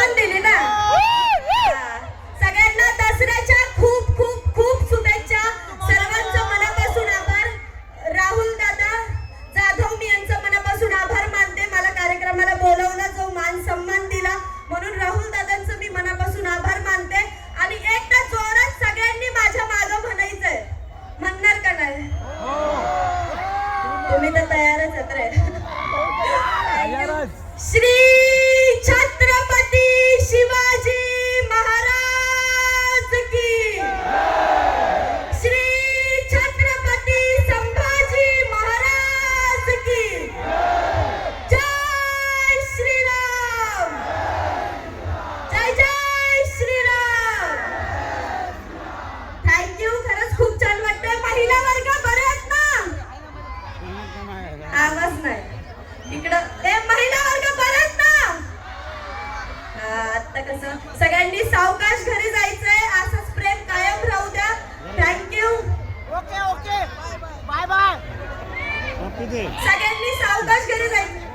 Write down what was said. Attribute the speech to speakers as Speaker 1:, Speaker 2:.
Speaker 1: सन्मान दिली ना. सगळ्यांना दसऱ्याच्या खूप खूप खूप शुभेच्छा. सर्वांचं मनापासून आभार. राहुल दादा जाधव मी यांचं मनापासून आभार मानते. मला कार्यक्रमाला बोलवलं, जो मान सन्मान दिला, म्हणून राहुल दादांचं मी मनापासून आभार मानते. आणि एकदा जोरात सगळ्यांनी माझ्या मागं म्हणायचंय. म्हणणार का नाही? तुम्ही तर तयारच आहेत रे. श्री छत्रपती शिवाजी महाराज की, श्री छत्रपती संभाजी महाराज की जय श्रीराम. जय जय श्रीराम. थँक्यू. खरंच खूप छान वाटतंय. महिला वर्ग बरे आहेत ना? आवाज नाही इकडं. महिला वर्ग बरे आहेत ना? आता कसं सगळ्यांनी सावकाश घरी जायचंय. असंच प्रेम कायम राहू द्या. Thank you.
Speaker 2: Okay okay bye bye.
Speaker 1: सगळ्यांनी सावकाश घरी जायचं.